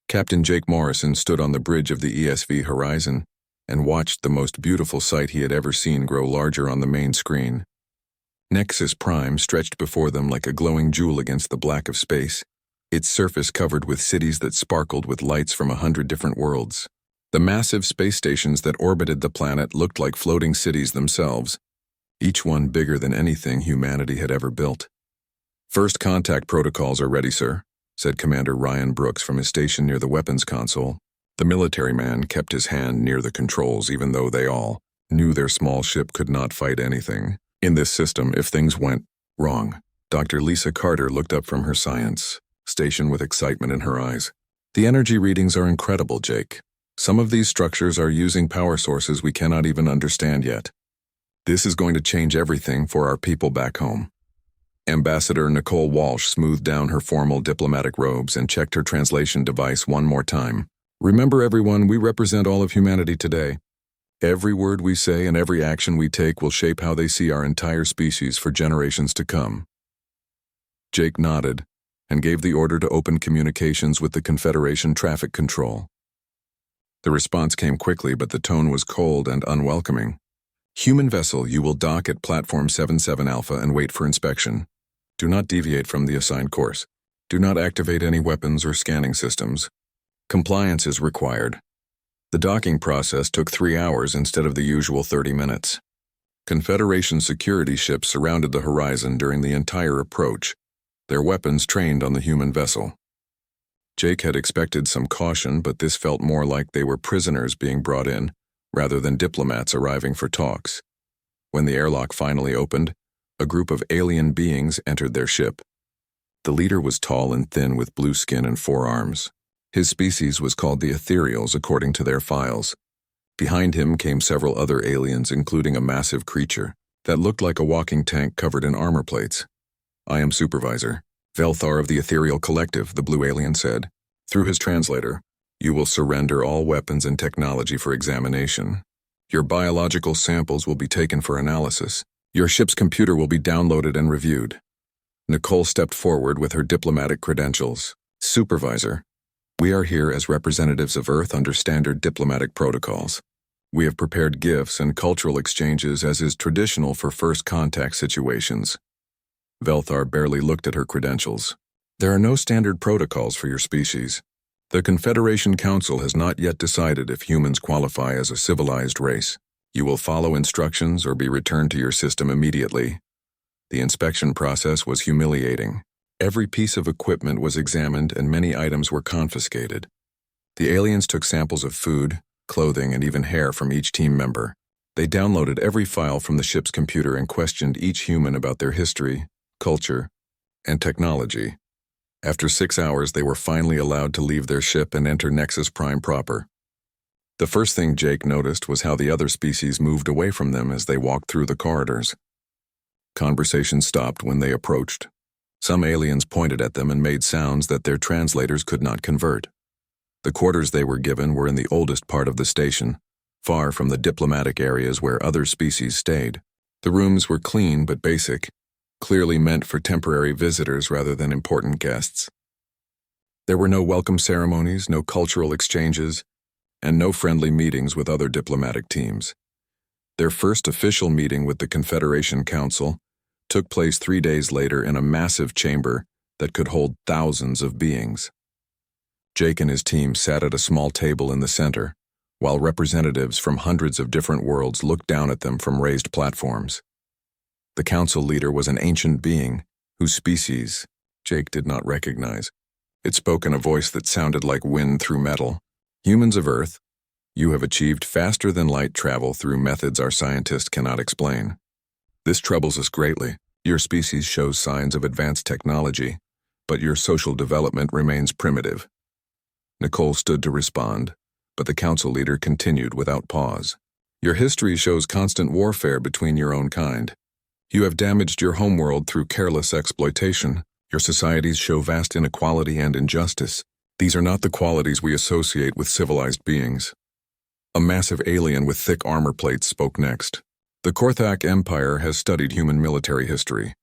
Captain Jake Morrison stood on the bridge of the ESV horizon and watched the most beautiful sight he had ever seen grow larger on the main screen. Nexus Prime stretched before them like a glowing jewel against the black of space, its surface covered with cities that sparkled with lights from 100 different worlds. The massive space stations that orbited the planet looked like floating cities themselves, each one bigger than anything humanity had ever built. "First contact protocols are ready, sir," said Commander Ryan Brooks from his station near the weapons console. The military man kept his hand near the controls even though they all knew their small ship could not fight anything. In this system, if things went wrong, Dr. Lisa Carter looked up from her science station with excitement in her eyes. "The energy readings are incredible, Jake. Some of these structures are using power sources we cannot even understand yet. This is going to change everything for our people back home." Ambassador Nicole Walsh smoothed down her formal diplomatic robes and checked her translation device one more time. "Remember, everyone, we represent all of humanity today. Every word we say and every action we take will shape how they see our entire species for generations to come." Jake nodded and gave the order to open communications with the Confederation Traffic Control. The response came quickly, but the tone was cold and unwelcoming. "Human vessel, you will dock at Platform 77 Alpha and wait for inspection. Do not deviate from the assigned course. Do not activate any weapons or scanning systems. Compliance is required." The docking process took 3 hours instead of the usual 30 minutes. Confederation security ships surrounded the horizon during the entire approach, their weapons trained on the human vessel. Jake had expected some caution, but this felt more like they were prisoners being brought in, rather than diplomats arriving for talks. When the airlock finally opened, a group of alien beings entered their ship. The leader was tall and thin with blue skin and 4 arms. His species was called the Ethereals according to their files. Behind him came several other aliens, including a massive creature that looked like a walking tank covered in armor plates. "I am Supervisor Velthar of the Ethereal Collective," the blue alien said. Through his translator, "You will surrender all weapons and technology for examination. Your biological samples will be taken for analysis. Your ship's computer will be downloaded and reviewed." Nicole stepped forward with her diplomatic credentials. "Supervisor, we are here as representatives of Earth under standard diplomatic protocols. We have prepared gifts and cultural exchanges as is traditional for first contact situations." Velthar barely looked at her credentials. "There are no standard protocols for your species. The Confederation Council has not yet decided if humans qualify as a civilized race. You will follow instructions or be returned to your system immediately." The inspection process was humiliating. Every piece of equipment was examined and many items were confiscated. The aliens took samples of food, clothing, and even hair from each team member. They downloaded every file from the ship's computer and questioned each human about their history, culture, and technology. After 6 hours, they were finally allowed to leave their ship and enter Nexus Prime proper. The first thing Jake noticed was how the other species moved away from them as they walked through the corridors. Conversation stopped when they approached. Some aliens pointed at them and made sounds that their translators could not convert. The quarters they were given were in the oldest part of the station, far from the diplomatic areas where other species stayed. The rooms were clean but basic, clearly meant for temporary visitors rather than important guests. There were no welcome ceremonies, no cultural exchanges, and no friendly meetings with other diplomatic teams. Their first official meeting with the Confederation Council took place 3 days later in a massive chamber that could hold thousands of beings. Jake and his team sat at a small table in the center, while representatives from hundreds of different worlds looked down at them from raised platforms. The council leader was an ancient being whose species Jake did not recognize. It spoke in a voice that sounded like wind through metal. "Humans of Earth, you have achieved faster than light travel through methods our scientists cannot explain. This troubles us greatly. Your species shows signs of advanced technology, but your social development remains primitive." Nicole stood to respond, but the council leader continued without pause. "Your history shows constant warfare between your own kind. You have damaged your homeworld through careless exploitation. Your societies show vast inequality and injustice. These are not the qualities we associate with civilized beings." A massive alien with thick armor plates spoke next. "The Korthak Empire has studied human military history.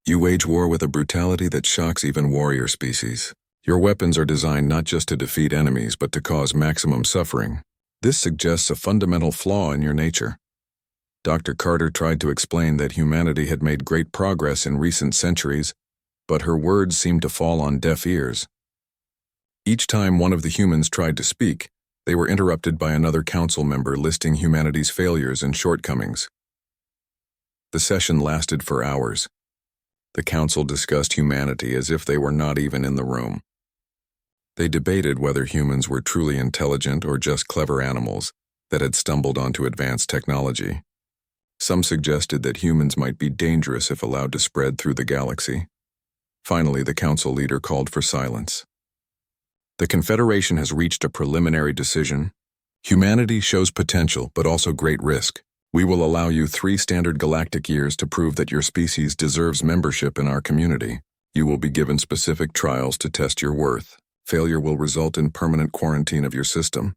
You wage war with a brutality that shocks even warrior species. Your weapons are designed not just to defeat enemies but to cause maximum suffering. This suggests a fundamental flaw in your nature. Dr. Carter tried to explain that humanity had made great progress in recent centuries, but her words seemed to fall on deaf ears. Each time one of the humans tried to speak, they were interrupted by another council member listing humanity's failures and shortcomings. The session lasted for hours. The council discussed humanity as if they were not even in the room. They debated whether humans were truly intelligent or just clever animals that had stumbled onto advanced technology. Some suggested that humans might be dangerous if allowed to spread through the galaxy. Finally, the council leader called for silence. The Confederation has reached a preliminary decision. Humanity shows potential, but also great risk. We will allow you 3 standard galactic years to prove that your species deserves membership in our community. You will be given specific trials to test your worth. Failure will result in permanent quarantine of your system.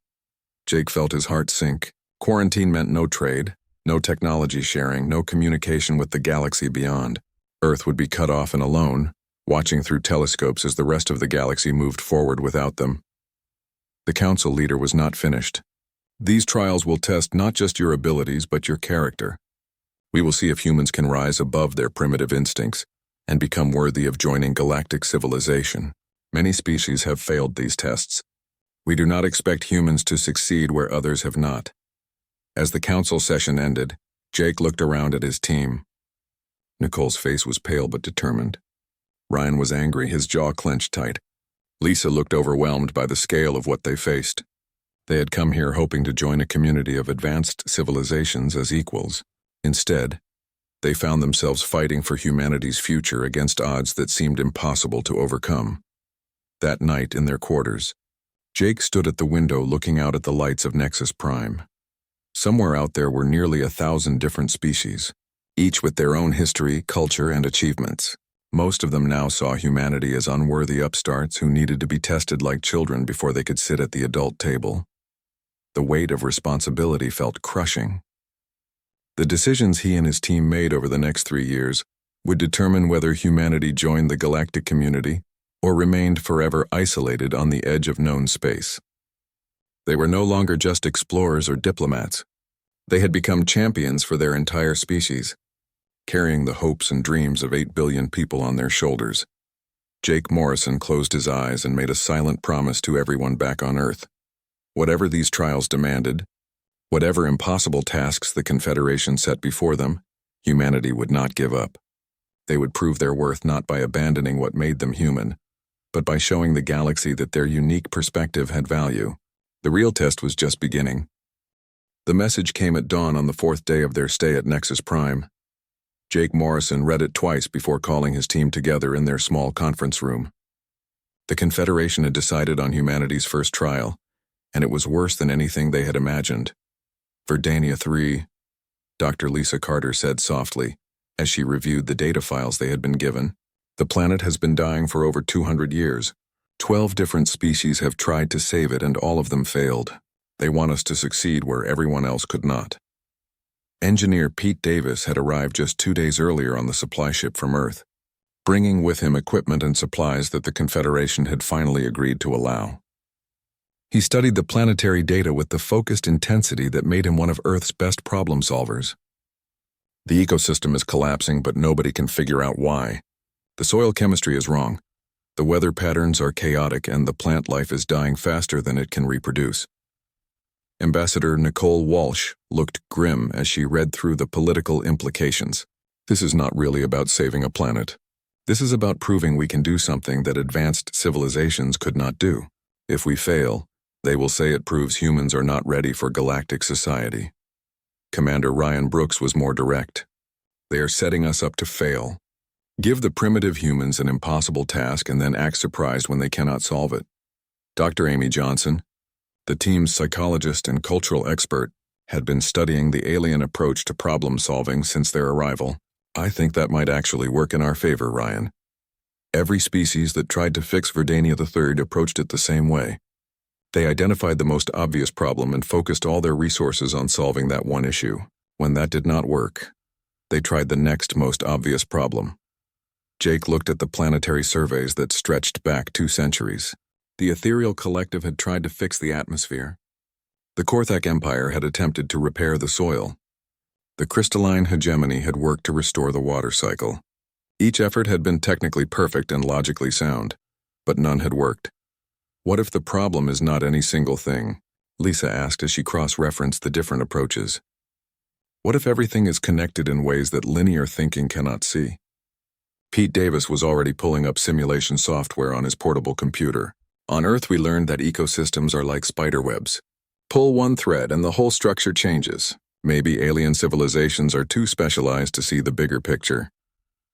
Jake felt his heart sink. Quarantine meant no trade, no technology sharing, no communication with the galaxy beyond. Earth would be cut off and alone, watching through telescopes as the rest of the galaxy moved forward without them. The council leader was not finished. These trials will test not just your abilities but your character. We will see if humans can rise above their primitive instincts and become worthy of joining galactic civilization. Many species have failed these tests. We do not expect humans to succeed where others have not. As the council session ended, Jake looked around at his team. Nicole's face was pale but determined. Ryan was angry, his jaw clenched tight. Lisa looked overwhelmed by the scale of what they faced. They had come here hoping to join a community of advanced civilizations as equals. Instead, they found themselves fighting for humanity's future against odds that seemed impossible to overcome. That night in their quarters, Jake stood at the window looking out at the lights of Nexus Prime. Somewhere out there were nearly 1,000 different species, each with their own history, culture, and achievements. Most of them now saw humanity as unworthy upstarts who needed to be tested like children before they could sit at the adult table. The weight of responsibility felt crushing. The decisions he and his team made over the next 3 years would determine whether humanity joined the galactic community or remained forever isolated on the edge of known space. They were no longer just explorers or diplomats. They had become champions for their entire species, carrying the hopes and dreams of 8 billion people on their shoulders. Jake Morrison closed his eyes and made a silent promise to everyone back on Earth. Whatever these trials demanded, whatever impossible tasks the Confederation set before them, humanity would not give up. They would prove their worth not by abandoning what made them human, but by showing the galaxy that their unique perspective had value. The real test was just beginning. The message came at dawn on the 4th day of their stay at Nexus Prime. Jake Morrison read it twice before calling his team together in their small conference room. The Confederation had decided on humanity's first trial, and it was worse than anything they had imagined. Verdania 3, Dr. Lisa Carter said softly, as she reviewed the data files they had been given. The planet has been dying for over 200 years. 12 different species have tried to save it and all of them failed. They want us to succeed where everyone else could not. Engineer Pete Davis had arrived just 2 days earlier on the supply ship from Earth, bringing with him equipment and supplies that the Confederation had finally agreed to allow. He studied the planetary data with the focused intensity that made him one of Earth's best problem solvers. The ecosystem is collapsing, but nobody can figure out why. The soil chemistry is wrong. The weather patterns are chaotic, and the plant life is dying faster than it can reproduce. Ambassador Nicole Walsh looked grim as she read through the political implications. This is not really about saving a planet. This is about proving we can do something that advanced civilizations could not do. If we fail, they will say it proves humans are not ready for galactic society. Commander Ryan Brooks was more direct. They are setting us up to fail. Give the primitive humans an impossible task and then act surprised when they cannot solve it. Dr. Amy Johnson, the team's psychologist and cultural expert, had been studying the alien approach to problem solving since their arrival. I think that might actually work in our favor, Ryan. Every species that tried to fix Verdania III approached it the same way. They identified the most obvious problem and focused all their resources on solving that one issue. When that did not work, they tried the next most obvious problem. Jake looked at the planetary surveys that stretched back 2 centuries. The ethereal collective had tried to fix the atmosphere. The Korthak Empire had attempted to repair the soil. The crystalline hegemony had worked to restore the water cycle. Each effort had been technically perfect and logically sound, but none had worked. What if the problem is not any single thing? Lisa asked as she cross-referenced the different approaches. What if everything is connected in ways that linear thinking cannot see? Pete Davis was already pulling up simulation software on his portable computer. On Earth, we learned that ecosystems are like spider webs. Pull one thread and the whole structure changes. Maybe alien civilizations are too specialized to see the bigger picture.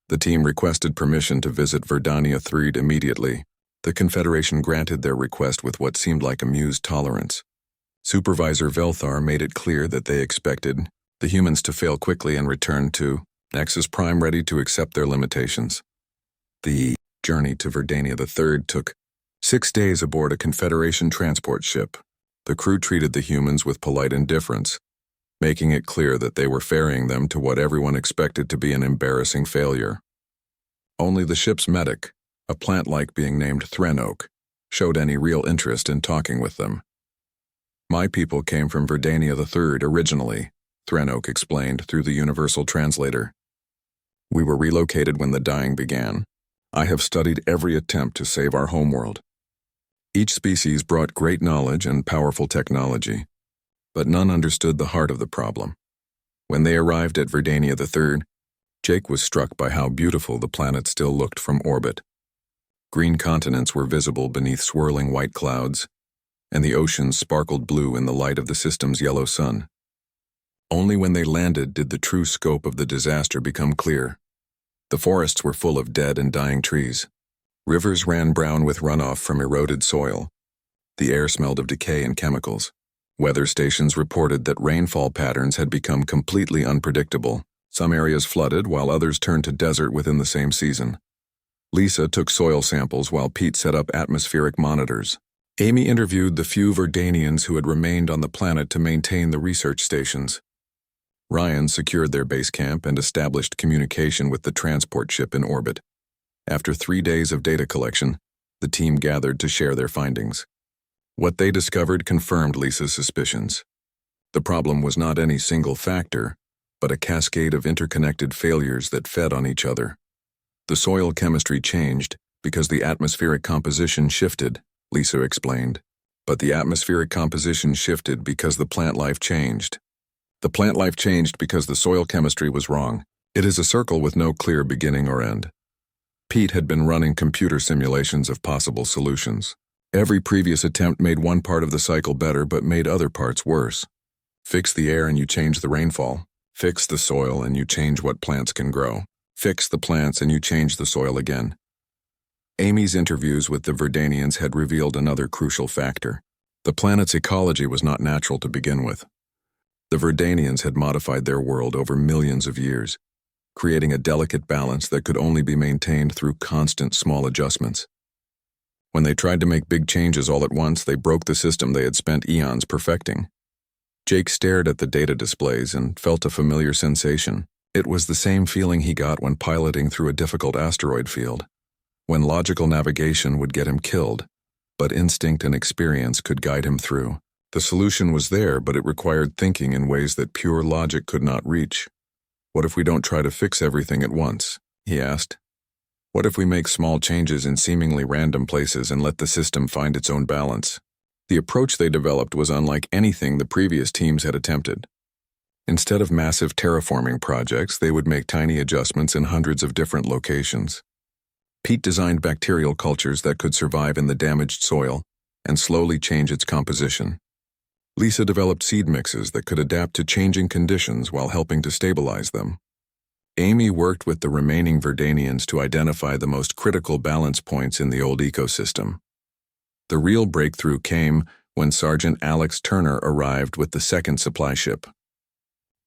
The team requested permission to visit Verdania 3 immediately. The Confederation granted their request with what seemed like amused tolerance. Supervisor Velthar made it clear that they expected the humans to fail quickly and return to Nexus Prime ready to accept their limitations. The journey to Verdania III took 6 days aboard a Confederation transport ship. The crew treated the humans with polite indifference, making it clear that they were ferrying them to what everyone expected to be an embarrassing failure. Only the ship's medic, a plant-like being named Threnoak, showed any real interest in talking with them. My people came from Verdania III originally, Threnoak explained through the universal translator. We were relocated when the dying began. I have studied every attempt to save our homeworld. Each species brought great knowledge and powerful technology, but none understood the heart of the problem. When they arrived at Verdania III, Jake was struck by how beautiful the planet still looked from orbit. Green continents were visible beneath swirling white clouds, and the oceans sparkled blue in the light of the system's yellow sun. Only when they landed did the true scope of the disaster become clear. The forests were full of dead and dying trees. Rivers ran brown with runoff from eroded soil. The air smelled of decay and chemicals. Weather stations reported that rainfall patterns had become completely unpredictable. Some areas flooded while others turned to desert within the same season. Lisa took soil samples while Pete set up atmospheric monitors. Amy interviewed the few Verdanians who had remained on the planet to maintain the research stations. Ryan secured their base camp and established communication with the transport ship in orbit. After 3 days of data collection, the team gathered to share their findings. What they discovered confirmed Lisa's suspicions. The problem was not any single factor, but a cascade of interconnected failures that fed on each other. The soil chemistry changed because the atmospheric composition shifted, Lisa explained. But the atmospheric composition shifted because the plant life changed. The plant life changed because the soil chemistry was wrong. It is a circle with no clear beginning or end. Pete had been running computer simulations of possible solutions. Every previous attempt made one part of the cycle better but made other parts worse. Fix the air and you change the rainfall. Fix the soil and you change what plants can grow. Fix the plants and you change the soil again. Amy's interviews with the Verdanians had revealed another crucial factor. The planet's ecology was not natural to begin with. The Verdanians had modified their world over millions of years, creating a delicate balance that could only be maintained through constant small adjustments. When they tried to make big changes all at once, they broke the system they had spent eons perfecting. Jake stared at the data displays and felt a familiar sensation. It was the same feeling he got when piloting through a difficult asteroid field, when logical navigation would get him killed, but instinct and experience could guide him through. The solution was there, but it required thinking in ways that pure logic could not reach. What if we don't try to fix everything at once? He asked. What if we make small changes in seemingly random places and let the system find its own balance? The approach they developed was unlike anything the previous teams had attempted. Instead of massive terraforming projects, they would make tiny adjustments in hundreds of different locations. Pete designed bacterial cultures that could survive in the damaged soil and slowly change its composition. Lisa developed seed mixes that could adapt to changing conditions while helping to stabilize them. Amy worked with the remaining Verdanians to identify the most critical balance points in the old ecosystem. The real breakthrough came when Sergeant Alex Turner arrived with the second supply ship.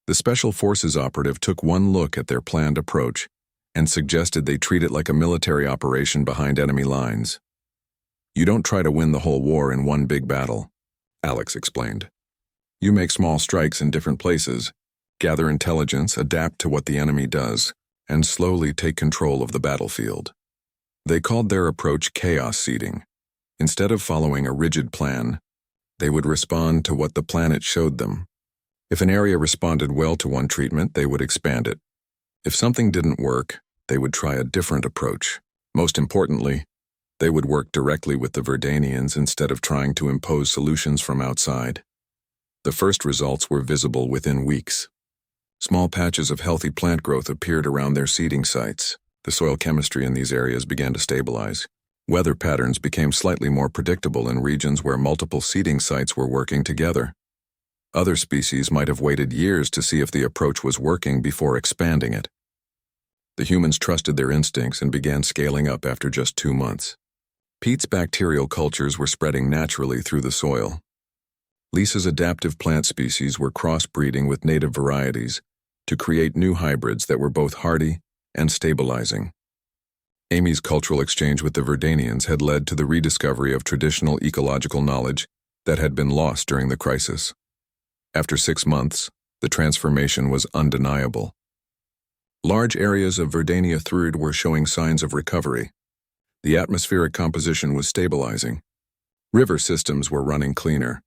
The Special Forces operative took one look at their planned approach and suggested they treat it like a military operation behind enemy lines. You don't try to win the whole war in one big battle, Alex explained. You make small strikes in different places, gather intelligence, adapt to what the enemy does, and slowly take control of the battlefield. They called their approach chaos seeding. Instead of following a rigid plan, they would respond to what the planet showed them. If an area responded well to one treatment, they would expand it. If something didn't work, they would try a different approach. Most importantly, they would work directly with the Verdanians instead of trying to impose solutions from outside. The first results were visible within weeks. Small patches of healthy plant growth appeared around their seeding sites. The soil chemistry in these areas began to stabilize. Weather patterns became slightly more predictable in regions where multiple seeding sites were working together. Other species might have waited years to see if the approach was working before expanding it. The humans trusted their instincts and began scaling up after just 2 months. Pete's bacterial cultures were spreading naturally through the soil. Lisa's adaptive plant species were crossbreeding with native varieties to create new hybrids that were both hardy and stabilizing. Amy's cultural exchange with the Verdanians had led to the rediscovery of traditional ecological knowledge that had been lost during the crisis. After 6 months, the transformation was undeniable. Large areas of Verdania Thrud were showing signs of recovery. The atmospheric composition was stabilizing. River systems were running cleaner.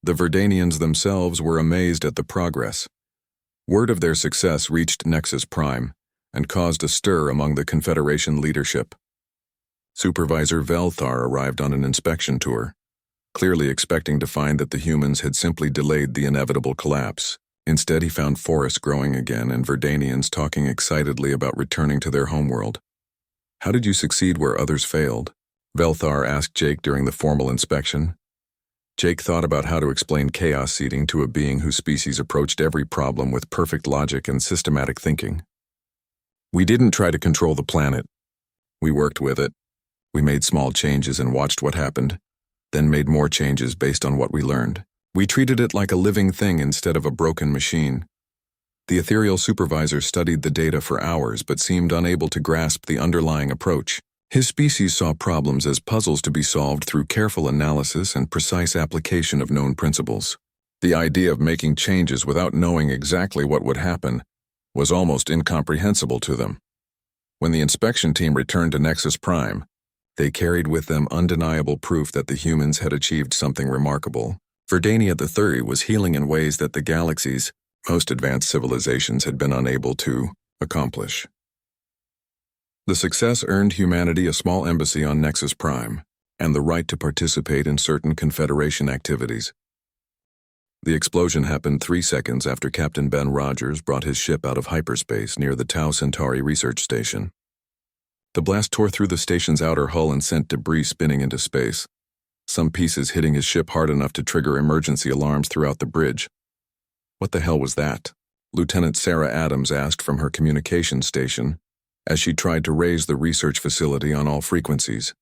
The Verdanians themselves were amazed at the progress. Word of their success reached Nexus Prime and caused a stir among the Confederation leadership. Supervisor Velthar arrived on an inspection tour, clearly expecting to find that the humans had simply delayed the inevitable collapse. Instead, he found forests growing again and Verdanians talking excitedly about returning to their homeworld. "How did you succeed where others failed?" Velthar asked Jake during the formal inspection. Jake thought about how to explain chaos seeding to a being whose species approached every problem with perfect logic and systematic thinking. "We didn't try to control the planet. We worked with it. We made small changes and watched what happened, then made more changes based on what we learned. We treated it like a living thing instead of a broken machine." The ethereal supervisor studied the data for hours but seemed unable to grasp the underlying approach. His species saw problems as puzzles to be solved through careful analysis and precise application of known principles. The idea of making changes without knowing exactly what would happen was almost incomprehensible to them. When the inspection team returned to Nexus Prime, they carried with them undeniable proof that the humans had achieved something remarkable. Verdania the Third was healing in ways that the galaxy's most advanced civilizations had been unable to accomplish. The success earned humanity a small embassy on Nexus Prime and the right to participate in certain Confederation activities. The explosion happened 3 seconds after Captain Ben Rogers brought his ship out of hyperspace near the Tau Centauri research station. The blast tore through the station's outer hull and sent debris spinning into space, some pieces hitting his ship hard enough to trigger emergency alarms throughout the bridge. "What the hell was that?" Lieutenant Sarah Adams asked from her communications station as she tried to raise the research facility on all frequencies.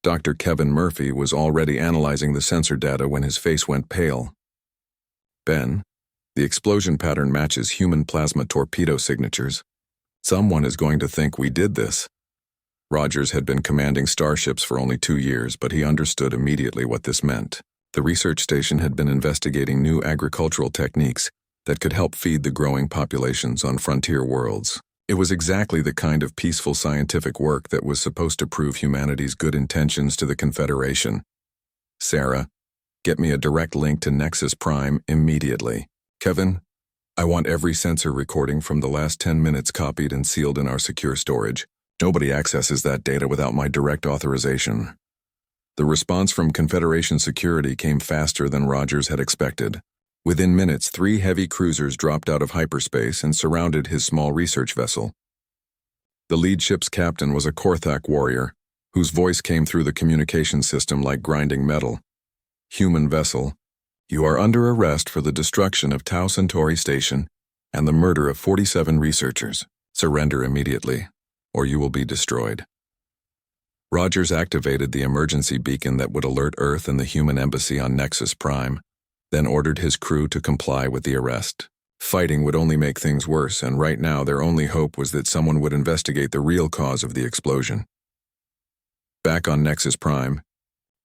Dr. Kevin Murphy was already analyzing the sensor data when his face went pale. "Ben, the explosion pattern matches human plasma torpedo signatures. Someone is going to think we did this." Rogers had been commanding starships for only 2 years, but he understood immediately what this meant. The research station had been investigating new agricultural techniques that could help feed the growing populations on frontier worlds. It was exactly the kind of peaceful scientific work that was supposed to prove humanity's good intentions to the Confederation. "Sarah, get me a direct link to Nexus Prime immediately. Kevin, I want every sensor recording from the last 10 minutes copied and sealed in our secure storage. Nobody accesses that data without my direct authorization." The response from Confederation security came faster than Rogers had expected. Within minutes, 3 heavy cruisers dropped out of hyperspace and surrounded his small research vessel. The lead ship's captain was a Korthak warrior, whose voice came through the communication system like grinding metal. "Human vessel, you are under arrest for the destruction of Tau Centauri Station and the murder of 47 researchers. Surrender immediately, or you will be destroyed." Rogers activated the emergency beacon that would alert Earth and the human embassy on Nexus Prime, then ordered his crew to comply with the arrest. Fighting would only make things worse, and right now their only hope was that someone would investigate the real cause of the explosion. Back on Nexus Prime,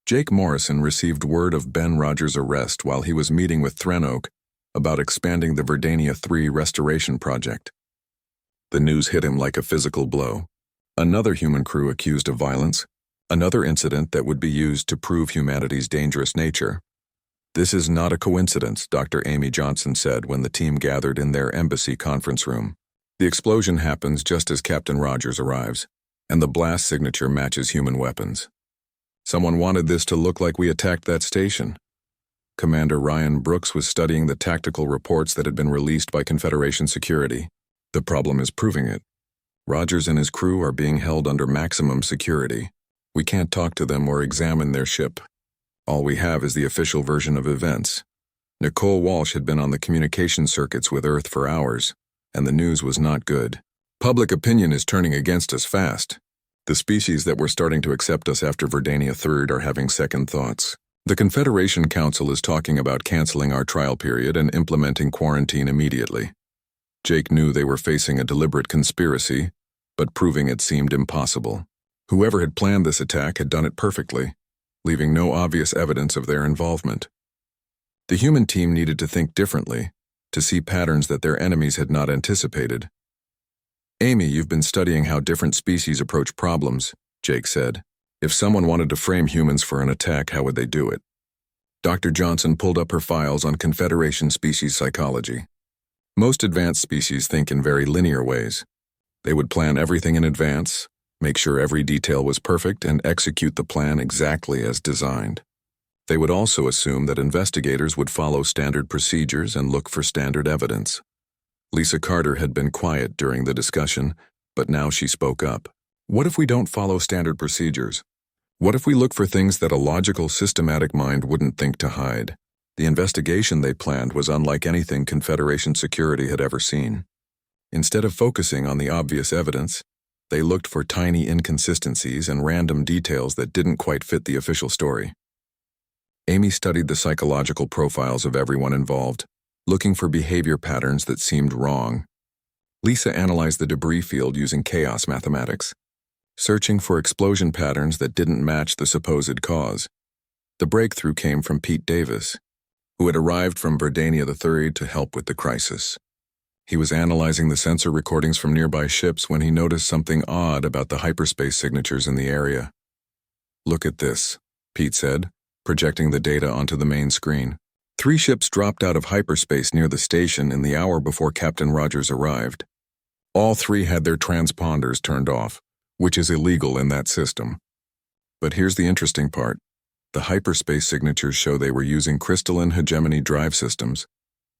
Jake Morrison received word of Ben Rogers' arrest while he was meeting with Threnoak about expanding the Verdania 3 restoration project. The news hit him like a physical blow. Another human crew accused of violence, another incident that would be used to prove humanity's dangerous nature. "This is not a coincidence," Dr. Amy Johnson said when the team gathered in their embassy conference room. The explosion happens just as Captain Rogers arrives, and the blast signature matches human weapons. "Someone wanted this to look like we attacked that station." Commander Ryan Brooks was studying the tactical reports that had been released by Confederation security. "The problem is proving it. Rogers and his crew are being held under maximum security. We can't talk to them or examine their ship. All we have is the official version of events." Nicole Walsh had been on the communication circuits with Earth for hours, and the news was not good. "Public opinion is turning against us fast. The species that were starting to accept us after Verdania III are having second thoughts. The Confederation Council is talking about canceling our trial period and implementing quarantine immediately." Jake knew they were facing a deliberate conspiracy, but proving it seemed impossible. Whoever had planned this attack had done it perfectly, leaving no obvious evidence of their involvement. The human team needed to think differently, to see patterns that their enemies had not anticipated. "Amy, you've been studying how different species approach problems," Jake said. "If someone wanted to frame humans for an attack, how would they do it?" Dr. Johnson pulled up her files on Confederation species psychology. Most advanced species think in very linear ways. They would plan everything in advance, make sure every detail was perfect, and execute the plan exactly as designed. They would also assume that investigators would follow standard procedures and look for standard evidence. Lisa Carter had been quiet during the discussion, but now she spoke up. "What if we don't follow standard procedures? What if we look for things that a logical, systematic mind wouldn't think to hide?" The investigation they planned was unlike anything Confederation security had ever seen. Instead of focusing on the obvious evidence, they looked for tiny inconsistencies and random details that didn't quite fit the official story. Amy studied the psychological profiles of everyone involved, looking for behavior patterns that seemed wrong. Lisa analyzed the debris field using chaos mathematics, searching for explosion patterns that didn't match the supposed cause. The breakthrough came from Pete Davis, who had arrived from Verdania III to help with the crisis. He was analyzing the sensor recordings from nearby ships when he noticed something odd about the hyperspace signatures in the area. "Look at this," Pete said, projecting the data onto the main screen. 3 ships dropped out of hyperspace near the station in the hour before Captain Rogers arrived. All 3 had their transponders turned off, which is illegal in that system. But here's the interesting part. The hyperspace signatures show they were using crystalline hegemony drive systems.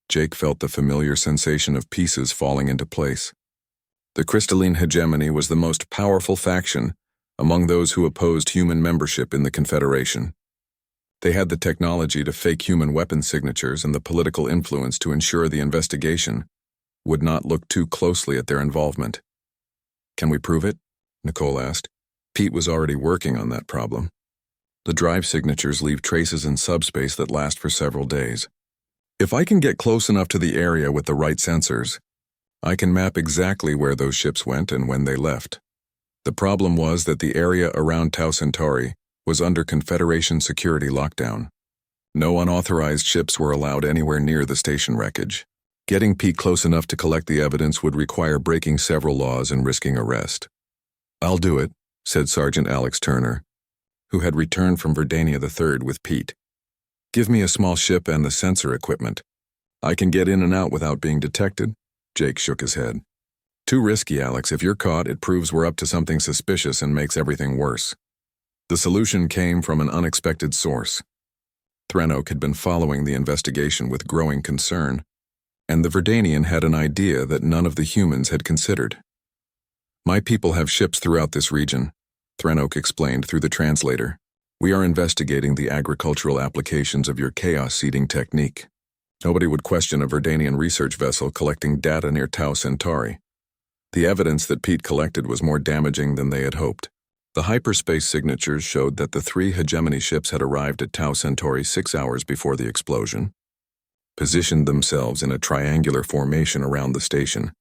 Jake felt the familiar sensation of pieces falling into place. The crystalline hegemony was the most powerful faction among those who opposed human membership in the Confederation. They had the technology to fake human weapon signatures and the political influence to ensure the investigation would not look too closely at their involvement. "Can we prove it?" Nicole asked. Pete was already working on that problem. "The drive signatures leave traces in subspace that last for several days. If I can get close enough to the area with the right sensors, I can map exactly where those ships went and when they left." The problem was that the area around Tau Centauri was under Confederation security lockdown. No unauthorized ships were allowed anywhere near the station wreckage. Getting Pete close enough to collect the evidence would require breaking several laws and risking arrest. "I'll do it," said Sergeant Alex Turner, who had returned from Verdania III with Pete. "Give me a small ship and the sensor equipment. I can get in and out without being detected." Jake shook his head. "Too risky, Alex. If you're caught, it proves we're up to something suspicious and makes everything worse." The solution came from an unexpected source. Threnok had been following the investigation with growing concern, and the Verdanian had an idea that none of the humans had considered. "My people have ships throughout this region," Threnok explained through the translator. "We are investigating the agricultural applications of your chaos seeding technique. Nobody would question a Verdanian research vessel collecting data near Tau Centauri." The evidence that Pete collected was more damaging than they had hoped. The hyperspace signatures showed that the 3 hegemony ships had arrived at Tau Centauri 6 hours before the explosion, positioned themselves in a triangular formation around the station,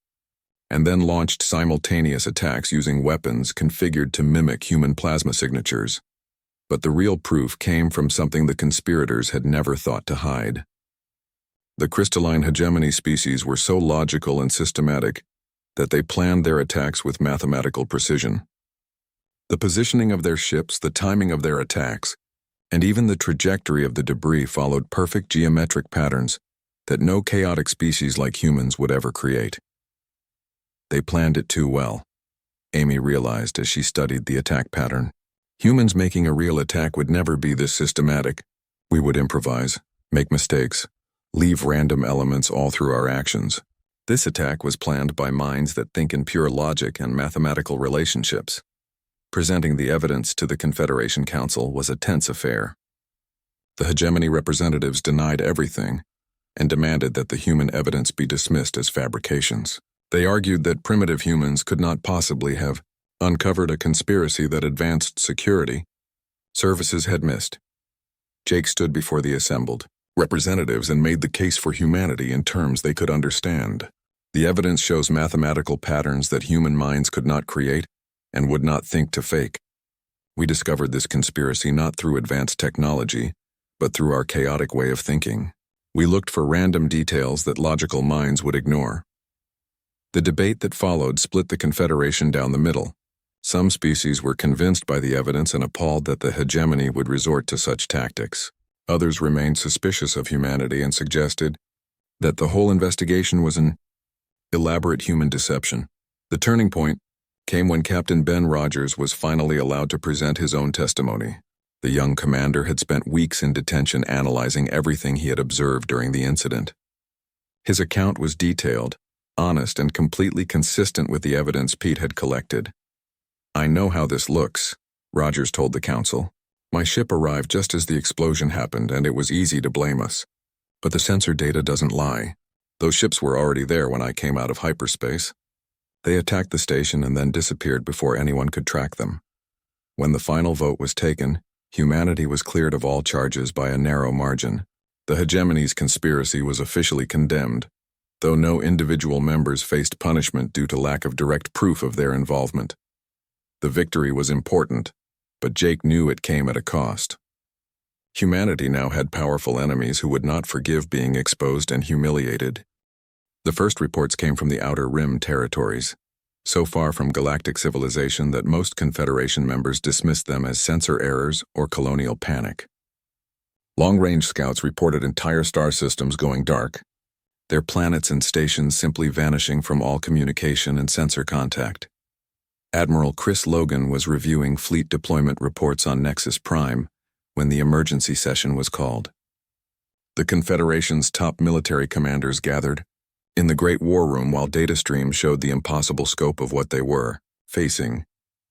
and then launched simultaneous attacks using weapons configured to mimic human plasma signatures. But the real proof came from something the conspirators had never thought to hide. The crystalline hegemony species were so logical and systematic, that they planned their attacks with mathematical precision. The positioning of their ships, the timing of their attacks, and even the trajectory of the debris followed perfect geometric patterns that no chaotic species like humans would ever create. They planned it too well, Amy realized as she studied the attack pattern. Humans making a real attack would never be this systematic. We would improvise, make mistakes, leave random elements all through our actions. This attack was planned by minds that think in pure logic and mathematical relationships. Presenting the evidence to the Confederation Council was a tense affair. The hegemony representatives denied everything and demanded that the human evidence be dismissed as fabrications. They argued that primitive humans could not possibly have uncovered a conspiracy that advanced security services had missed. Jake stood before the assembled representatives and made the case for humanity in terms they could understand. The evidence shows mathematical patterns that human minds could not create and would not think to fake. We discovered this conspiracy not through advanced technology, but through our chaotic way of thinking. We looked for random details that logical minds would ignore. The debate that followed split the Confederation down the middle. Some species were convinced by the evidence and appalled that the hegemony would resort to such tactics. Others remained suspicious of humanity and suggested that the whole investigation was an elaborate human deception. The turning point came when Captain Ben Rogers was finally allowed to present his own testimony. The young commander had spent weeks in detention analyzing everything he had observed during the incident. His account was detailed, honest, and completely consistent with the evidence Pete had collected. "I know how this looks," Rogers told the council. "My ship arrived just as the explosion happened, and it was easy to blame us. But the sensor data doesn't lie. Those ships were already there when I came out of hyperspace. They attacked the station and then disappeared before anyone could track them. When the final vote was taken, humanity was cleared of all charges by a narrow margin. The hegemony's conspiracy was officially condemned, though no individual members faced punishment due to lack of direct proof of their involvement. The victory was important, but Jake knew it came at a cost. Humanity now had powerful enemies who would not forgive being exposed and humiliated. The first reports came from the Outer Rim territories, so far from galactic civilization that most Confederation members dismissed them as sensor errors or colonial panic. Long-range scouts reported entire star systems going dark, their planets and stations simply vanishing from all communication and sensor contact. Admiral Chris Logan was reviewing fleet deployment reports on Nexus Prime when the emergency session was called. The Confederation's top military commanders gathered in the Great War Room while data streams showed the impossible scope of what they were facing.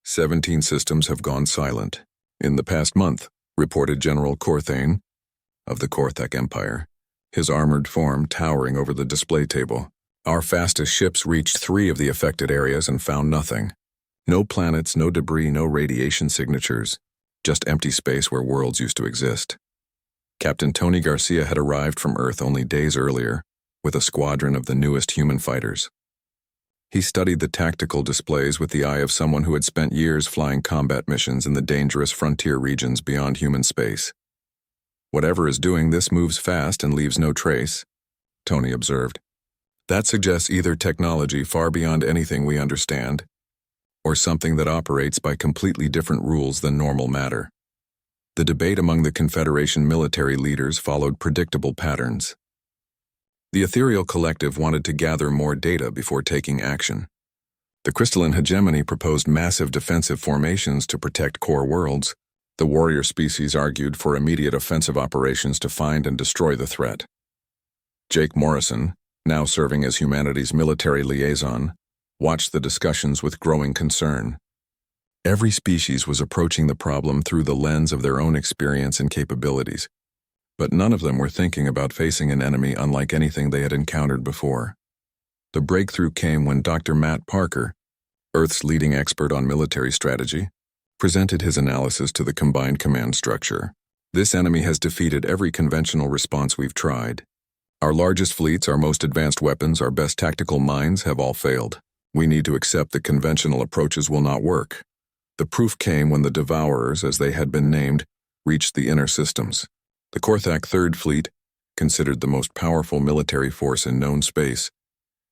17 systems have gone silent in the past month, reported General Corthane of the Korthek Empire, his armored form towering over the display table. Our fastest ships reached 3 of the affected areas and found nothing. No planets, no debris, no radiation signatures, just empty space where worlds used to exist. Captain Tony Garcia had arrived from Earth only days earlier, with a squadron of the newest human fighters. He studied the tactical displays with the eye of someone who had spent years flying combat missions in the dangerous frontier regions beyond human space. "Whatever is doing this moves fast and leaves no trace," Tony observed. "That suggests either technology far beyond anything we understand, or something that operates by completely different rules than normal matter." The debate among the Confederation military leaders followed predictable patterns. The Ethereal Collective wanted to gather more data before taking action. The crystalline hegemony proposed massive defensive formations to protect core worlds. The warrior species argued for immediate offensive operations to find and destroy the threat. Jake Morrison, now serving as humanity's military liaison, watched the discussions with growing concern. Every species was approaching the problem through the lens of their own experience and capabilities, but none of them were thinking about facing an enemy unlike anything they had encountered before. The breakthrough came when Dr. Matt Parker, Earth's leading expert on military strategy, presented his analysis to the combined command structure. "This enemy has defeated every conventional response we've tried. Our largest fleets, our most advanced weapons, our best tactical minds have all failed. We need to accept that conventional approaches will not work." The proof came when the Devourers, as they had been named, reached the inner systems. The Korthak Third Fleet, considered the most powerful military force in known space,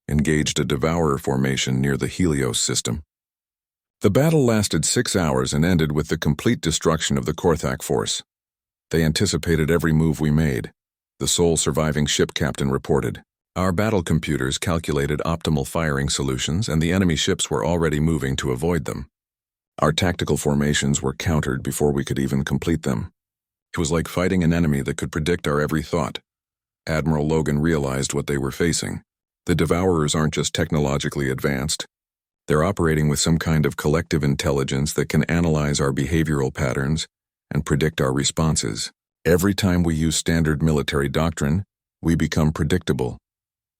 engaged a devourer formation near the Helios system. The battle lasted 6 hours and ended with the complete destruction of the Korthak force. They anticipated every move we made, the sole surviving ship captain reported. Our battle computers calculated optimal firing solutions, and the enemy ships were already moving to avoid them. Our tactical formations were countered before we could even complete them. It was like fighting an enemy that could predict our every thought. Admiral Logan realized what they were facing. The Devourers aren't just technologically advanced. They're operating with some kind of collective intelligence that can analyze our behavioral patterns and predict our responses. Every time we use standard military doctrine, we become predictable.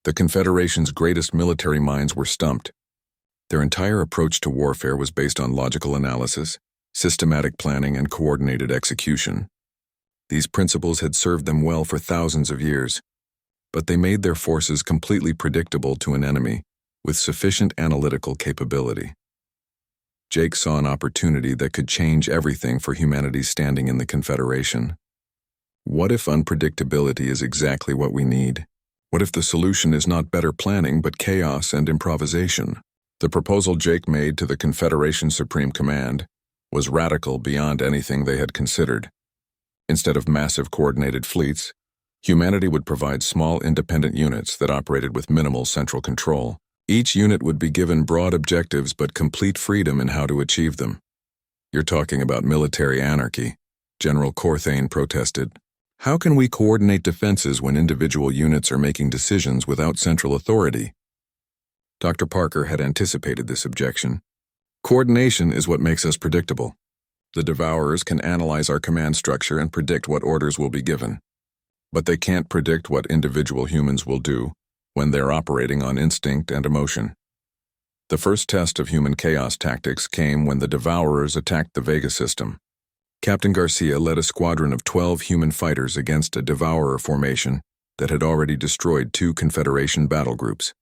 The Confederation's greatest military minds were stumped. Their entire approach to warfare was based on logical analysis, systematic planning, and coordinated execution. These principles had served them well for thousands of years, but they made their forces completely predictable to an enemy with sufficient analytical capability. Jake saw an opportunity that could change everything for humanity's standing in the Confederation. What if unpredictability is exactly what we need? What if the solution is not better planning but chaos and improvisation? The proposal Jake made to the Confederation Supreme Command was radical beyond anything they had considered. Instead of massive coordinated fleets, humanity would provide small independent units that operated with minimal central control. Each unit would be given broad objectives but complete freedom in how to achieve them. You're talking about military anarchy, General Corthane protested. How can we coordinate defenses when individual units are making decisions without central authority? Dr. Parker had anticipated this objection. Coordination is what makes us predictable. The Devourers can analyze our command structure and predict what orders will be given. But they can't predict what individual humans will do when they're operating on instinct and emotion. The first test of human chaos tactics came when the Devourers attacked the Vega system. Captain Garcia led a squadron of 12 human fighters against a Devourer formation that had already destroyed 2 Confederation battle groups.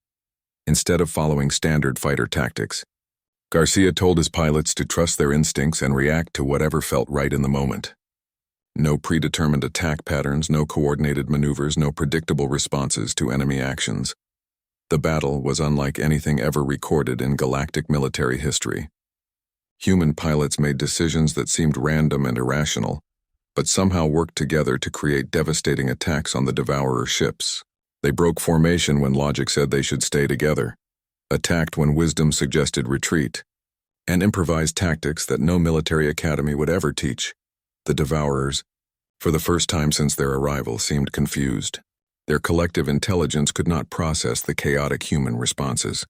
Instead of following standard fighter tactics, Garcia told his pilots to trust their instincts and react to whatever felt right in the moment. No predetermined attack patterns, no coordinated maneuvers, no predictable responses to enemy actions. The battle was unlike anything ever recorded in galactic military history. Human pilots made decisions that seemed random and irrational, but somehow worked together to create devastating attacks on the Devourer ships. They broke formation when logic said they should stay together, attacked when wisdom suggested retreat, and improvised tactics that no military academy would ever teach. The Devourers, for the first time since their arrival, seemed confused. Their collective intelligence could not process the chaotic human responses.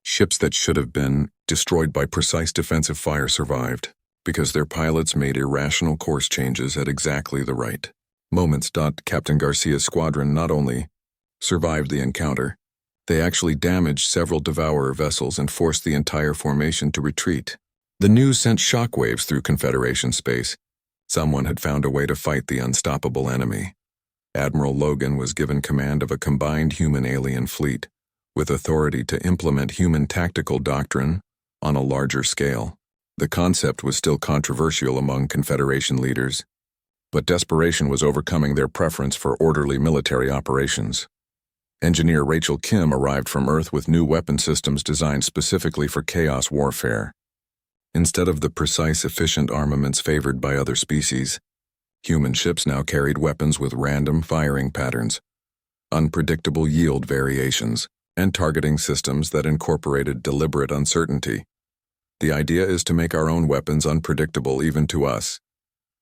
Ships that should have been destroyed by precise defensive fire survived, because their pilots made irrational course changes at exactly the right moments. Captain Garcia's squadron not only survived the encounter, they actually damaged several Devourer vessels and forced the entire formation to retreat. The news sent shockwaves through Confederation space. Someone had found a way to fight the unstoppable enemy. Admiral Logan was given command of a combined human-alien fleet, with authority to implement human tactical doctrine on a larger scale. The concept was still controversial among Confederation leaders, but desperation was overcoming their preference for orderly military operations. Engineer Rachel Kim arrived from Earth with new weapon systems designed specifically for chaos warfare. Instead of the precise, efficient armaments favored by other species, human ships now carried weapons with random firing patterns, unpredictable yield variations, and targeting systems that incorporated deliberate uncertainty. The idea is to make our own weapons unpredictable even to us,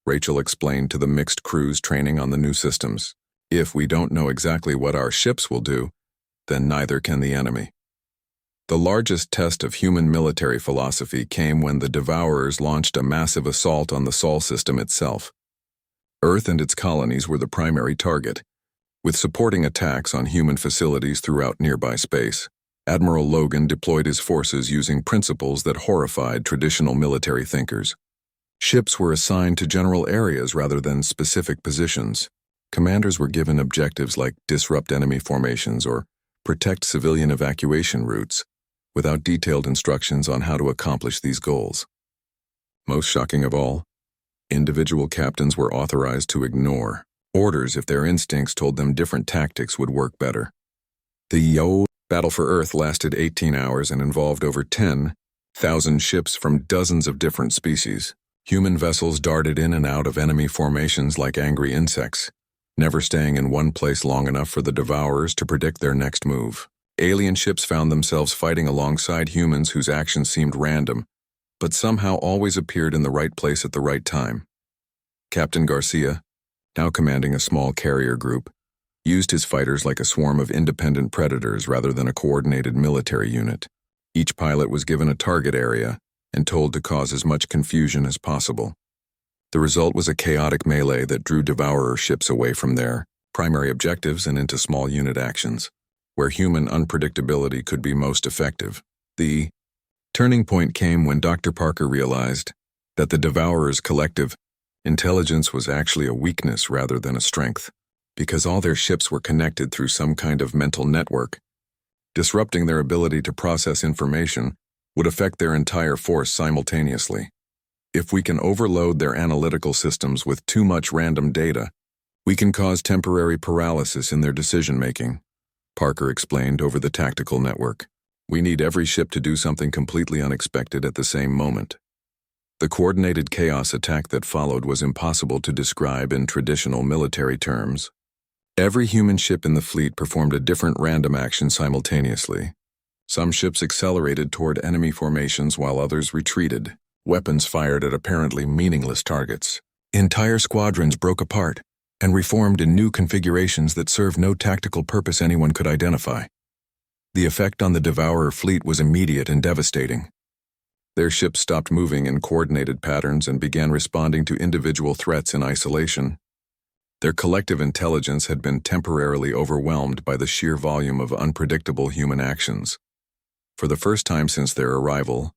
Rachel explained to the mixed crews training on the new systems. If we don't know exactly what our ships will do, then neither can the enemy. The largest test of human military philosophy came when the Devourers launched a massive assault on the Sol system itself. Earth and its colonies were the primary target, with supporting attacks on human facilities throughout nearby space. Admiral Logan deployed his forces using principles that horrified traditional military thinkers. Ships were assigned to general areas rather than specific positions. Commanders were given objectives like disrupt enemy formations or protect civilian evacuation routes, without detailed instructions on how to accomplish these goals. Most shocking of all, individual captains were authorized to ignore orders if their instincts told them different tactics would work better. The Battle for Earth lasted 18 hours and involved over 10,000 ships from dozens of different species. Human vessels darted in and out of enemy formations like angry insects, never staying in one place long enough for the Devourers to predict their next move. Alien ships found themselves fighting alongside humans whose actions seemed random, but somehow always appeared in the right place at the right time. Captain Garcia, now commanding a small carrier group, used his fighters like a swarm of independent predators rather than a coordinated military unit. Each pilot was given a target area and told to cause as much confusion as possible. The result was a chaotic melee that drew Devourer ships away from their primary objectives and into small unit actions, where human unpredictability could be most effective. The turning point came when Dr. Parker realized that the Devourer's collective intelligence was actually a weakness rather than a strength, because all their ships were connected through some kind of mental network. Disrupting their ability to process information would affect their entire force simultaneously. If we can overload their analytical systems with too much random data, we can cause temporary paralysis in their decision-making, Parker explained over the tactical network. We need every ship to do something completely unexpected at the same moment. The coordinated chaos attack that followed was impossible to describe in traditional military terms. Every human ship in the fleet performed a different random action simultaneously. Some ships accelerated toward enemy formations while others retreated. Weapons fired at apparently meaningless targets. Entire squadrons broke apart and reformed in new configurations that served no tactical purpose anyone could identify. The effect on the Devourer fleet was immediate and devastating. Their ships stopped moving in coordinated patterns and began responding to individual threats in isolation. Their collective intelligence had been temporarily overwhelmed by the sheer volume of unpredictable human actions. For the first time since their arrival,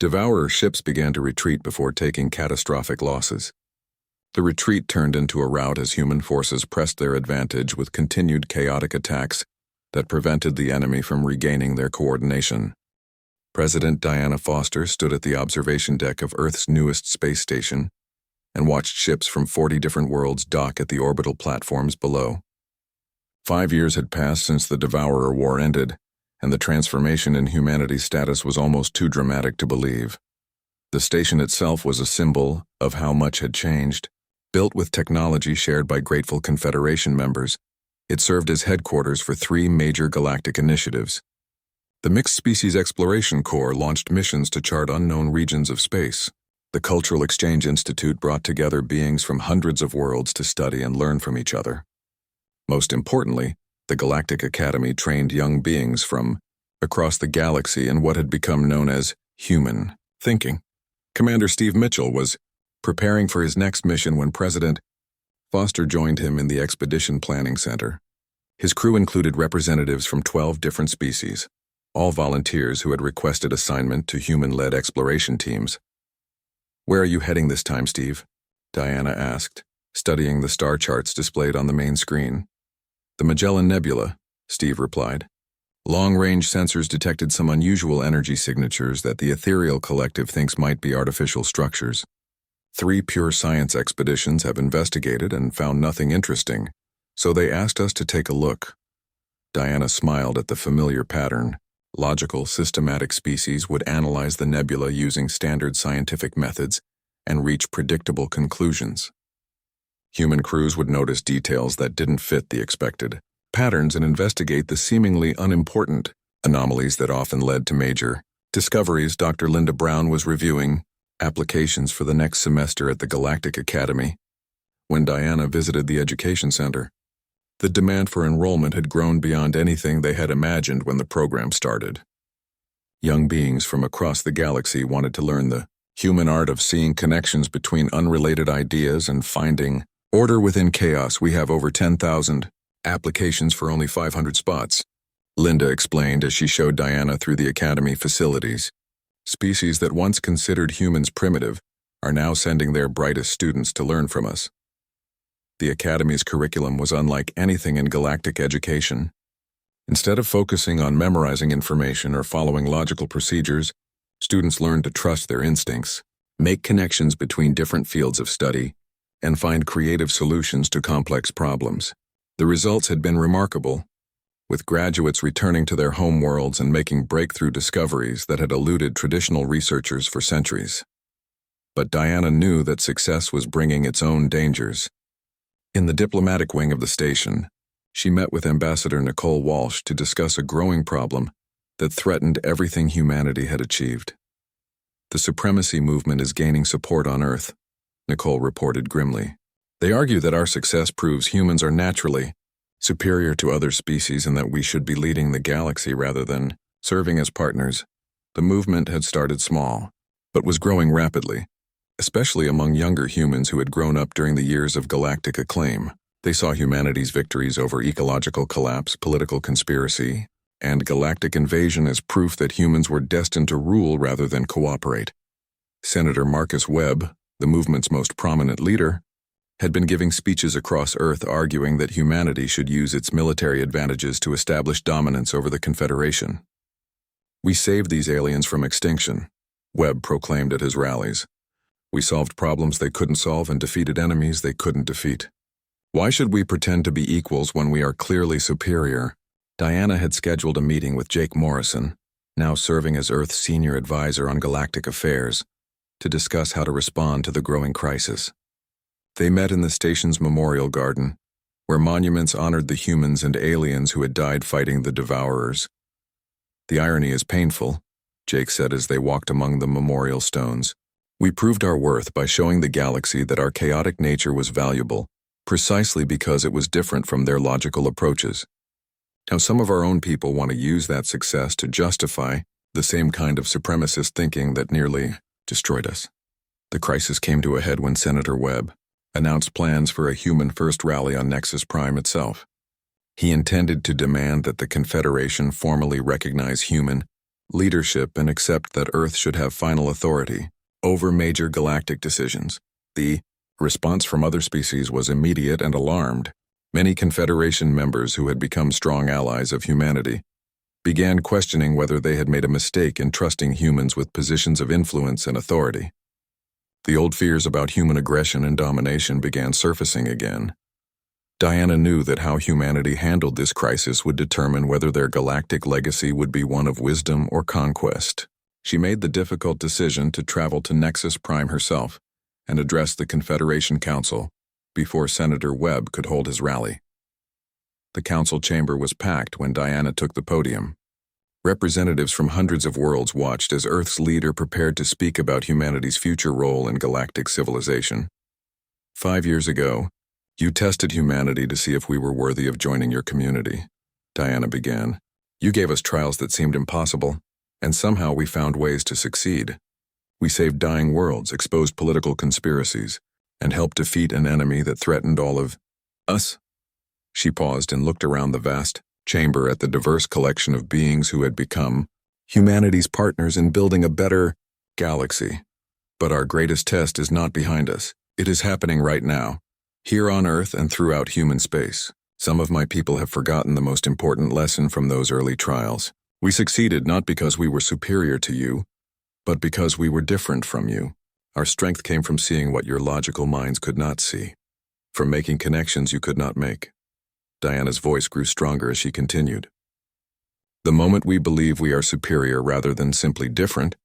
Devourer ships began to retreat before taking catastrophic losses. The retreat turned into a rout as human forces pressed their advantage with continued chaotic attacks that prevented the enemy from regaining their coordination. President Diana Foster stood at the observation deck of Earth's newest space station and watched ships from 40 different worlds dock at the orbital platforms below. 5 years had passed since the Devourer War ended, and the transformation in humanity's status was almost too dramatic to believe. The station itself was a symbol of how much had changed. Built with technology shared by grateful Confederation members, it served as headquarters for 3 major galactic initiatives. The Mixed Species Exploration Corps launched missions to chart unknown regions of space. The Cultural Exchange Institute brought together beings from hundreds of worlds to study and learn from each other. Most importantly, the Galactic Academy trained young beings from across the galaxy in what had become known as human thinking. Commander Steve Mitchell was preparing for his next mission when President Foster joined him in the Expedition Planning Center. His crew included representatives from 12 different species, all volunteers who had requested assignment to human-led exploration teams. "Where are you heading this time, Steve?" Diana asked, studying the star charts displayed on the main screen. "The Magellan Nebula," Steve replied. Long-range sensors detected some unusual energy signatures that the Ethereal Collective thinks might be artificial structures. 3 pure science expeditions have investigated and found nothing interesting, so they asked us to take a look. Diana smiled at the familiar pattern. Logical, systematic species would analyze the nebula using standard scientific methods and reach predictable conclusions. Human crews would notice details that didn't fit the expected patterns and investigate the seemingly unimportant anomalies that often led to major discoveries. Dr. Linda Brown was reviewing applications for the next semester at the Galactic Academy when Diana visited the education center. The demand for enrollment had grown beyond anything they had imagined when the program started. Young beings from across the galaxy wanted to learn the human art of seeing connections between unrelated ideas and finding order within chaos. "We have over 10,000 applications for only 500 spots," Linda explained as she showed Diana through the academy facilities. "Species that once considered humans primitive are now sending their brightest students to learn from us." The academy's curriculum was unlike anything in galactic education. Instead of focusing on memorizing information or following logical procedures, students learned to trust their instincts, make connections between different fields of study, and find creative solutions to complex problems. The results had been remarkable. with graduates returning to their home worlds and making breakthrough discoveries that had eluded traditional researchers for centuries. But Diana knew that success was bringing its own dangers. In the diplomatic wing of the station, she met with Ambassador Nicole Walsh to discuss a growing problem that threatened everything humanity had achieved. The supremacy movement is gaining support on Earth, Nicole reported grimly. They argue that our success proves humans are naturally superior to other species and that we should be leading the galaxy rather than serving as partners. The movement had started small, but was growing rapidly, especially among younger humans who had grown up during the years of galactic acclaim. They saw humanity's victories over ecological collapse, political conspiracy, and galactic invasion as proof that humans were destined to rule rather than cooperate. Senator Marcus Webb, the movement's most prominent leader, had been giving speeches across Earth arguing that humanity should use its military advantages to establish dominance over the Confederation. "We saved these aliens from extinction," Webb proclaimed at his rallies. "We solved problems they couldn't solve and defeated enemies they couldn't defeat. Why should we pretend to be equals when we are clearly superior?" Diana had scheduled a meeting with Jake Morrison, now serving as Earth's senior advisor on galactic affairs, to discuss how to respond to the growing crisis. They met in the station's memorial garden, where monuments honored the humans and aliens who had died fighting the Devourers. "The irony is painful," Jake said as they walked among the memorial stones. "We proved our worth by showing the galaxy that our chaotic nature was valuable, precisely because it was different from their logical approaches. Now some of our own people want to use that success to justify the same kind of supremacist thinking that nearly destroyed us." The crisis came to a head when Senator Webb announced plans for a human-first rally on Nexus Prime itself. He intended to demand that the Confederation formally recognize human leadership and accept that Earth should have final authority over major galactic decisions. The response from other species was immediate and alarmed. Many Confederation members who had become strong allies of humanity began questioning whether they had made a mistake in trusting humans with positions of influence and authority. The old fears about human aggression and domination began surfacing again. Diana knew that how humanity handled this crisis would determine whether their galactic legacy would be one of wisdom or conquest. She made the difficult decision to travel to Nexus Prime herself and address the Confederation Council before Senator Webb could hold his rally. The council chamber was packed when Diana took the podium. Representatives from hundreds of worlds watched as Earth's leader prepared to speak about humanity's future role in galactic civilization. 5 years ago, you tested humanity to see if we were worthy of joining your community, Diana began. You gave us trials that seemed impossible, and somehow we found ways to succeed. We saved dying worlds, exposed political conspiracies, and helped defeat an enemy that threatened all of us. She paused and looked around the vast chamber at the diverse collection of beings who had become humanity's partners in building a better galaxy. But our greatest test is not behind us. It is happening right now, here on Earth and throughout human space. Some of my people have forgotten the most important lesson from those early trials. We succeeded not because we were superior to you, but because we were different from you. Our strength came from seeing what your logical minds could not see, from making connections you could not make. Diana's voice grew stronger as she continued. The moment we believe we are superior rather than simply different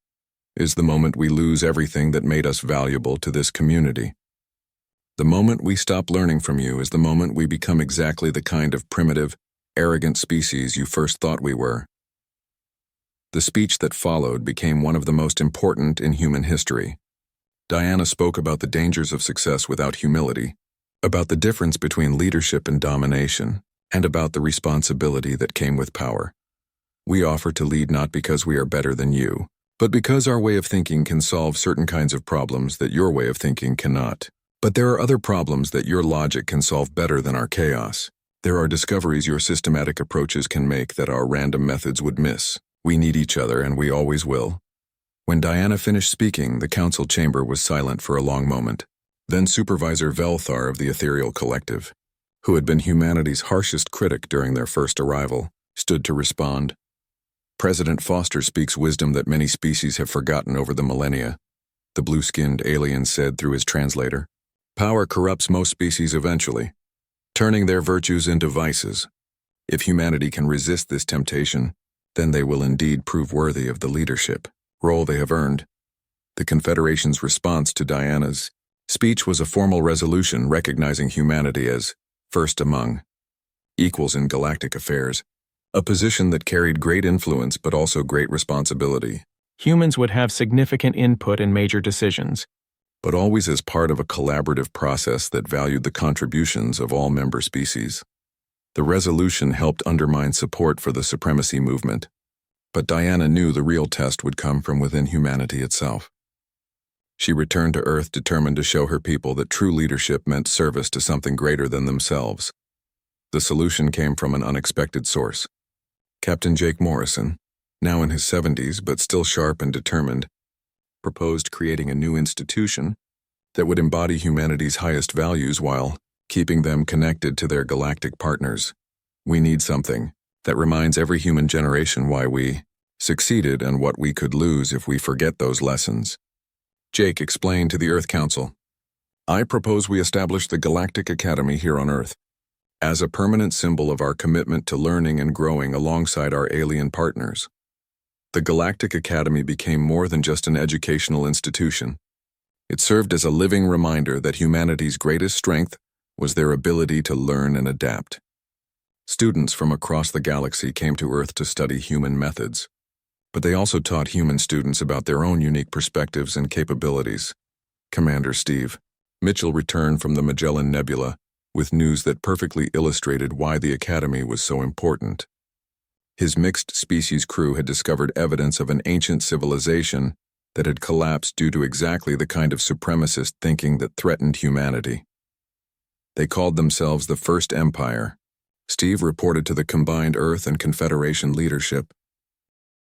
is the moment we lose everything that made us valuable to this community. The moment we stop learning from you is the moment we become exactly the kind of primitive, arrogant species you first thought we were. The speech that followed became one of the most important in human history. Diana spoke about the dangers of success without humility, about the difference between leadership and domination, and about the responsibility that came with power. We offer to lead not because we are better than you, but because our way of thinking can solve certain kinds of problems that your way of thinking cannot. But there are other problems that your logic can solve better than our chaos. There are discoveries your systematic approaches can make that our random methods would miss. We need each other, and we always will. When Diana finished speaking, the council chamber was silent for a long moment. Then Supervisor Velthar of the Ethereal Collective, who had been humanity's harshest critic during their first arrival, stood to respond. President Foster speaks wisdom that many species have forgotten over the millennia, the blue-skinned alien said through his translator. Power corrupts most species eventually, turning their virtues into vices. If humanity can resist this temptation, then they will indeed prove worthy of the leadership role they have earned. The Confederation's response to Diana's speech was a formal resolution recognizing humanity as first among equals in galactic affairs, a position that carried great influence but also great responsibility. Humans would have significant input in major decisions, but always as part of a collaborative process that valued the contributions of all member species. The resolution helped undermine support for the supremacy movement, but Diana knew the real test would come from within humanity itself. She returned to Earth determined to show her people that true leadership meant service to something greater than themselves. The solution came from an unexpected source. Captain Jake Morrison, now in his 70s but still sharp and determined, proposed creating a new institution that would embody humanity's highest values while keeping them connected to their galactic partners. We need something that reminds every human generation why we succeeded and what we could lose if we forget those lessons. Jake explained to the Earth Council, "I propose we establish the Galactic Academy here on Earth as a permanent symbol of our commitment to learning and growing alongside our alien partners." The Galactic Academy became more than just an educational institution. It served as a living reminder that humanity's greatest strength was their ability to learn and adapt. Students from across the galaxy came to Earth to study human methods, but they also taught human students about their own unique perspectives and capabilities. Commander Steve Mitchell returned from the Magellan Nebula with news that perfectly illustrated why the Academy was so important. His mixed-species crew had discovered evidence of an ancient civilization that had collapsed due to exactly the kind of supremacist thinking that threatened humanity. They called themselves the First Empire. Steve reported to the combined Earth and Confederation leadership